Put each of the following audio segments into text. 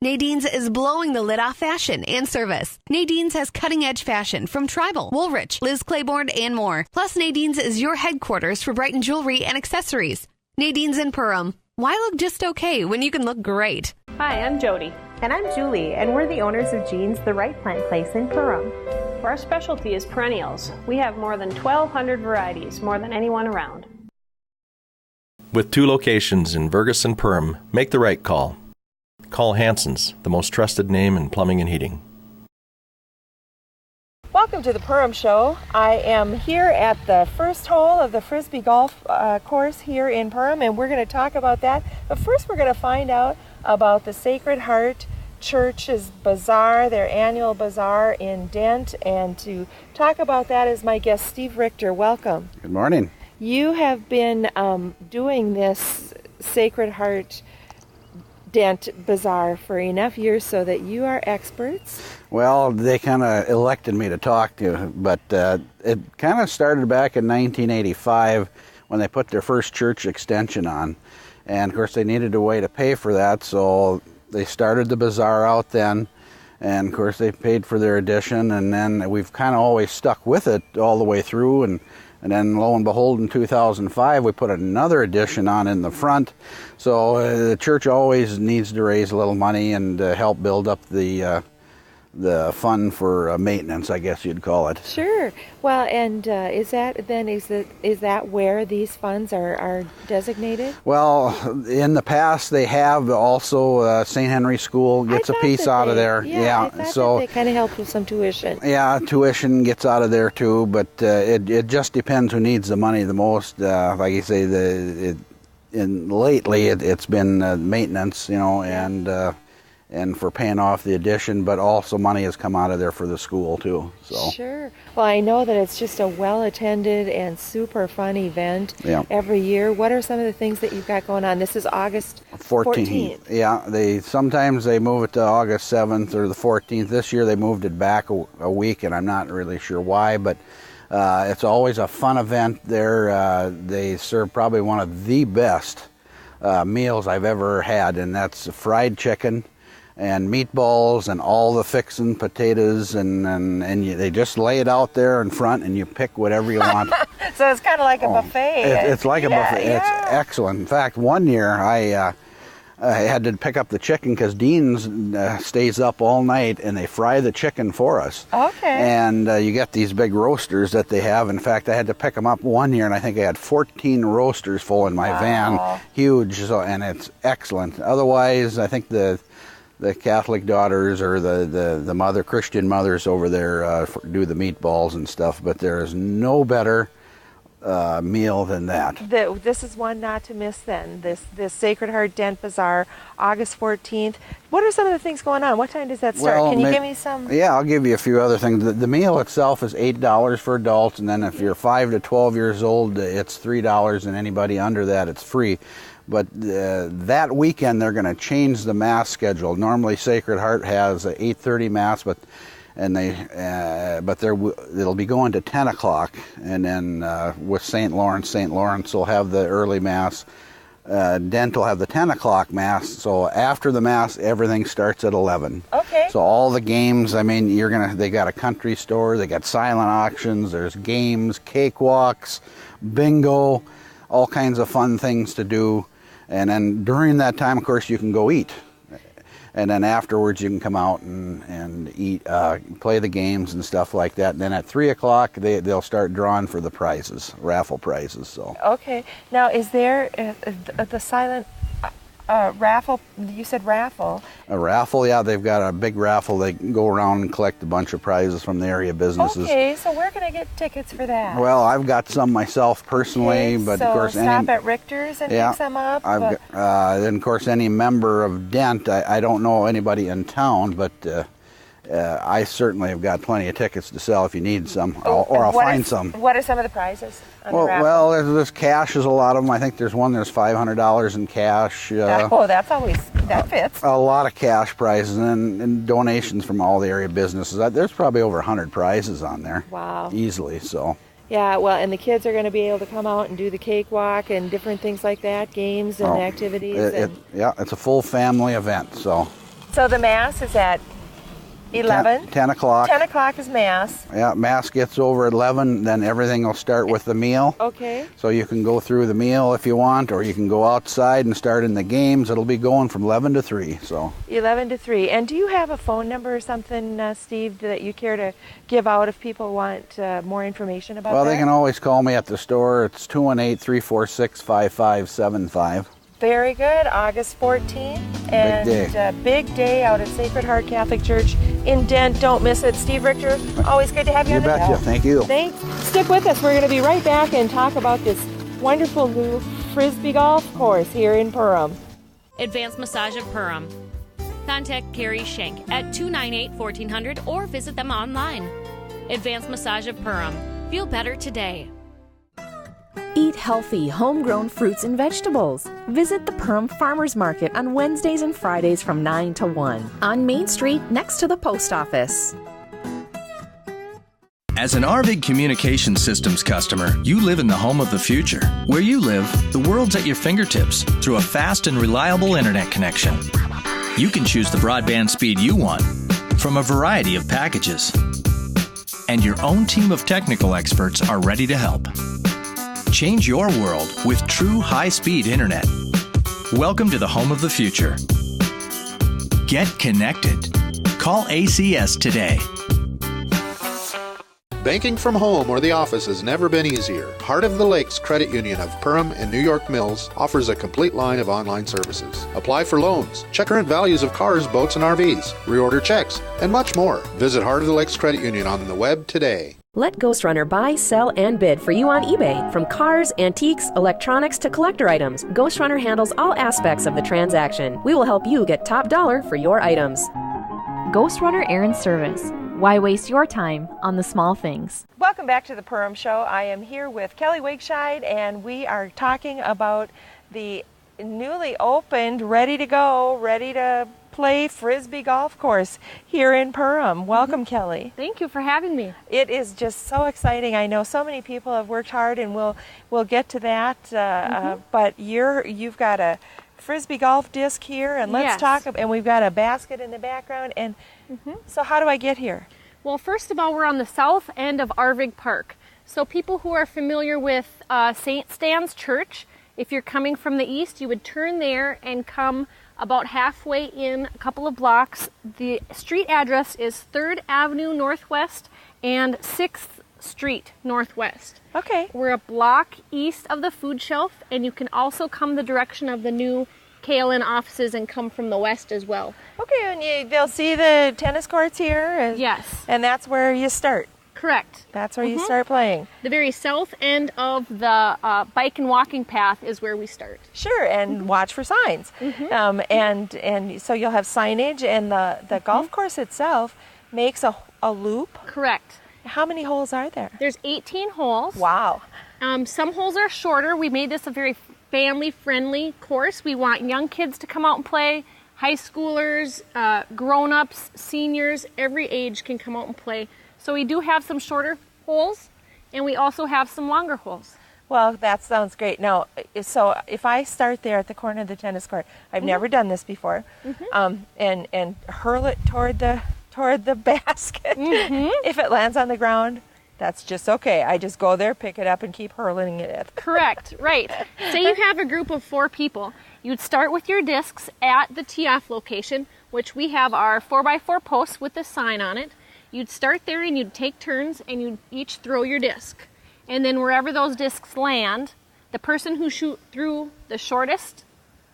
Nadine's is blowing the lid off fashion and service. Nadine's has cutting-edge fashion from Tribal, Woolrich, Liz Claiborne, and more. Plus, Nadine's is your headquarters for Brighton jewelry and accessories. Nadine's in Perham. Why look just okay when you can look great? Hi, I'm Jody. And I'm Julie, and we're the owners of Jean's The Right Plant Place in Perham. Our specialty is perennials. We have more than 1,200 varieties, more than anyone around. With 2 locations in Vergas and Perham, make the right call. Call Hanson's, the most trusted name in plumbing and heating. Welcome to the Perham Show. I am here at the first hole of the Frisbee Golf course here in Perham, and we're going to talk about that. But first we're going to find out about the Sacred Heart Church's bazaar, their annual bazaar in Dent. And to talk about that is my guest, Steve Richter. Welcome. Good morning. You have been doing this Sacred Heart Dent Bazaar for enough years so that you are experts. Well, they kind of elected me to talk to, but it kind of started back in 1985 when they put their first church extension on. And of course they needed a way to pay for that, so they started the bazaar out then. And of course they paid for their addition, and then we've kind of always stuck with it all the way through. And then lo and behold, in 2005, we put another addition on in the front. So the church always needs to raise a little money and help build up the fund for maintenance, I guess you'd call it. Sure. Well, and is that where these funds are designated? Well, in the past they have also St. Henry School gets a piece out of there. Yeah, I thought so that they kind of help with some tuition. Yeah, tuition gets out of there too, but it just depends who needs the money the most. Like you say, lately it's been maintenance, and for paying off the addition, but also money has come out of there for the school too. So sure. Well, I know that it's just a well-attended and super fun event every year. What are some of the things that you've got going on? This is August 14th. Yeah, sometimes they move it to August 7th or the 14th. This year they moved it back a week, and I'm not really sure why, but it's always a fun event there. They serve probably one of the best meals I've ever had, and that's fried chicken and meatballs and all the fixin', potatoes, and they just lay it out there in front, and you pick whatever you want. So it's kind of like a buffet. It's like a buffet. Yeah. It's excellent. In fact, one year I had to pick up the chicken because Dean's stays up all night, and they fry the chicken for us. Okay. And you get these big roasters that they have. In fact, I had to pick them up one year, and I think I had 14 roasters full in my van. Huge, and it's excellent. Otherwise, I think the Catholic daughters or the Christian mothers over there do the meatballs and stuff, but there is no better meal than that. This is one not to miss then, this Sacred Heart Dent Bazaar, August 14th. What are some of the things going on? What time does that start? Can you give me some? Yeah, I'll give you a few other things. The meal itself is $8 for adults, and then if you're 5 to 12 years old, it's $3, and anybody under that, it's free. But that weekend they're going to change the Mass schedule. Normally Sacred Heart has an 8:30 Mass, but it'll be going to 10 o'clock. And then with St. Lawrence will have the early Mass. Dent will have the 10 o'clock Mass. So after the Mass, everything starts at 11. Okay. So all the games, they got a country store, they got silent auctions, there's games, cakewalks, bingo, all kinds of fun things to do. And then during that time, of course, you can go eat. And then afterwards, you can come out and eat, play the games and stuff like that. And then at 3 o'clock, they'll start drawing for the prizes, raffle prizes. So. Okay. Now, is there the silent raffle? You said raffle. A raffle, yeah. They've got a big raffle. They go around and collect a bunch of prizes from the area businesses. Okay, so where can I get tickets for that? Well, I've got some myself personally, okay, but so of course, stop at Richter's and pick some up. Then of course, any member of Dent. I don't know anybody in town, but I certainly have got plenty of tickets to sell if you need some, or I'll find some. What are some of the prizes on the raffle? Well, there's cash is a lot of them. I think there's $500 in cash. That fits. A lot of cash prizes and donations from all the area businesses. There's probably over 100 prizes on there. Wow. Easily, so. Yeah, well, and the kids are going to be able to come out and do the cakewalk and different things like that, games and activities. Yeah, it's a full family event, so. So the Mass is at 11? 10 o'clock. 10 o'clock is Mass. Yeah, Mass gets over 11, then everything will start with the meal. Okay. So you can go through the meal if you want, or you can go outside and start in the games. It'll be going from 11 to 3. So 11 to 3. And do you have a phone number or something, Steve, that you care to give out if people want more information about that? Well, they can always call me at the store. It's 218-346-5575. Very good. August 14th. And big day out at Sacred Heart Catholic Church in Dent. Don't miss it. Steve Richter, always good to have you on the show. You betcha. Thank you. Thanks. Stick with us. We're going to be right back and talk about this wonderful new Frisbee golf course here in Perham. Advanced Massage of Perham. Contact Carrie Schenk at 298-1400 or visit them online. Advanced Massage of Perham. Feel better today. Eat healthy, homegrown fruits and vegetables. Visit the Perham Farmers Market on Wednesdays and Fridays from 9 to 1 on Main Street next to the post office. As an Arvig Communication Systems customer, you live in the home of the future. Where you live, the world's at your fingertips through a fast and reliable internet connection. You can choose the broadband speed you want from a variety of packages. And your own team of technical experts are ready to help. Change your world with true high-speed internet. Welcome to the home of the future. Get connected. Call ACS today. Banking from home or the office has never been easier. Heart of the Lakes Credit Union of Perham and New York Mills offers a complete line of online services. Apply for loans, check current values of cars, boats, and RVs, reorder checks, and much more. Visit Heart of the Lakes Credit Union on the web today. Let Ghost Runner buy, sell, and bid for you on eBay. From cars, antiques, electronics, to collector items, Ghost Runner handles all aspects of the transaction. We will help you get top dollar for your items. Ghost Runner Errand Service. Why waste your time on the small things? Welcome back to the Perham Show. I am here with Kelly Wigscheid, and we are talking about the newly opened, ready to go, ready to play Frisbee golf course here in Perham. Welcome, Kelly. Thank you for having me. It is just so exciting. I know so many people have worked hard, and we'll get to that. But you've got a Frisbee golf disc here, and let's talk. And we've got a basket in the background. And so, how do I get here? Well, first of all, we're on the south end of Arvig Park. So people who are familiar with St. Stan's Church, if you're coming from the east, you would turn there and come about halfway in, a couple of blocks. The street address is 3rd Avenue Northwest and 6th Street Northwest. Okay. We're a block east of the food shelf, and you can also come the direction of the new KLN offices and come from the west as well. Okay, and they'll see the tennis courts here? Yes. And that's where you start? Correct. That's where you start playing. The very south end of the bike and walking path is where we start. Sure, and watch for signs. And so you'll have signage, and the golf course itself makes a loop. Correct. How many holes are there? There's 18 holes. Wow. Some holes are shorter. We made this a very family-friendly course. We want young kids to come out and play. High schoolers, grown-ups, seniors, every age can come out and play. So we do have some shorter holes, and we also have some longer holes. Well, that sounds great. Now, so if I start there at the corner of the tennis court, I've never done this before, and hurl it toward the basket. If it lands on the ground, that's just okay. I just go there, pick it up, and keep hurling it. Correct, right. Say you have a group of 4 people. You'd start with your discs at the tee-off location, which we have our 4x4 posts with the sign on it. You'd start there and you'd take turns and you'd each throw your disc. And then wherever those discs land, the person who shoot through the shortest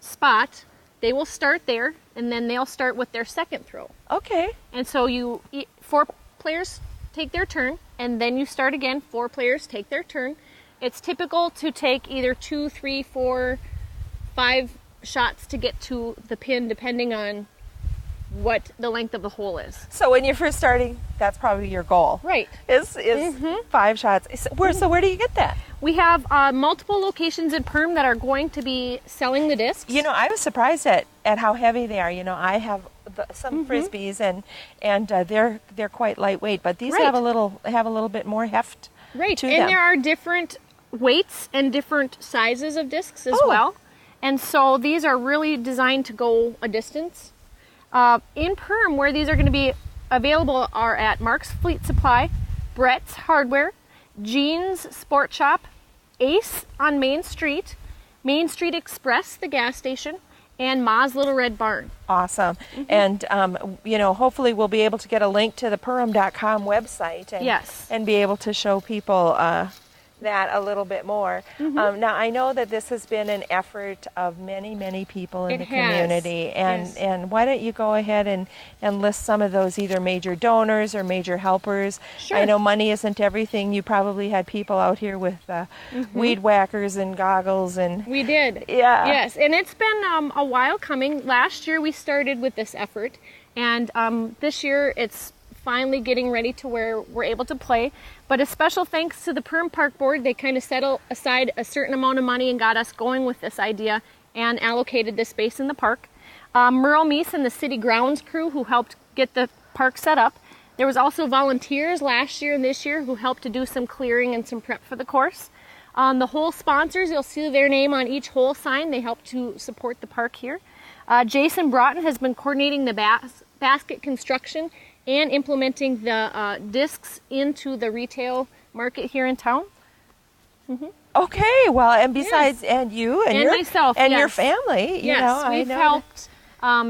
spot, they will start there, and then they'll start with their second throw. Okay. And so 4 players take their turn, and then you start again. 4 players take their turn. It's typical to take either 2, 3, 4, 5 shots to get to the pin, depending on what the length of the hole is. So when you're first starting, that's probably your goal. Right. Is 5 shots. So where do you get that? We have multiple locations in Perm that are going to be selling the discs. You know, I was surprised at how heavy they are. You know, I have some Frisbees and they're quite lightweight, but these have a little bit more heft to them. And there are different weights and different sizes of discs as well. And so these are really designed to go a distance. In Perham, where these are going to be available are at Mark's Fleet Supply, Brett's Hardware, Jean's Sport Shop, Ace on Main Street Express, the gas station, and Ma's Little Red Barn. Awesome. And, hopefully we'll be able to get a link to the Perham.com website and be able to show people that a little bit more. Now, I know that this has been an effort of many, many people in the community. And why don't you go ahead and list some of those either major donors or major helpers. Sure. I know money isn't everything. You probably had people out here with weed whackers and goggles. And we did. Yeah. Yes, and it's been a while coming. Last year we started with this effort, and this year it's finally getting ready to where we're able to play. But a special thanks to the Perham Park Board. They kind of set aside a certain amount of money and got us going with this idea and allocated this space in the park. Merle Meese and the city grounds crew who helped get the park set up. There was also volunteers last year and this year who helped to do some clearing and some prep for the course. The hole sponsors, you'll see their name on each hole sign. They help to support the park here. Jason Broughton has been coordinating the basket construction and implementing the discs into the retail market here in town. Okay, well, and besides, and you and your, myself, and your family, we've helped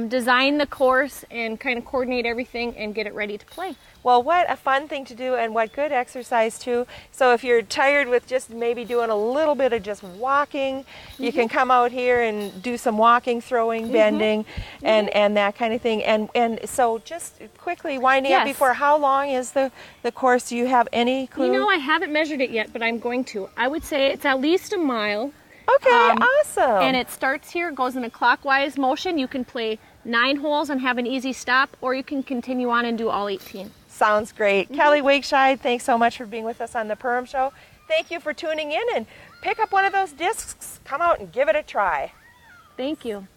design the course and kind of coordinate everything and get it ready to play. Well, what a fun thing to do, and what good exercise too. So if you're tired with just maybe doing a little bit of just walking, you can come out here and do some walking, throwing, bending, and that kind of thing. And so just quickly winding up before, how long is the course? Do you have any clue? I haven't measured it yet, but I'm going to. I would say it's at least a mile. Okay, awesome. And it starts here, goes in a clockwise motion. You can play 9 holes and have an easy stop, or you can continue on and do all 18. Sounds great. Kelly Wakescheid, thanks so much for being with us on the Perham Show. Thank you for tuning in, and pick up one of those discs. Come out and give it a try. Thank you.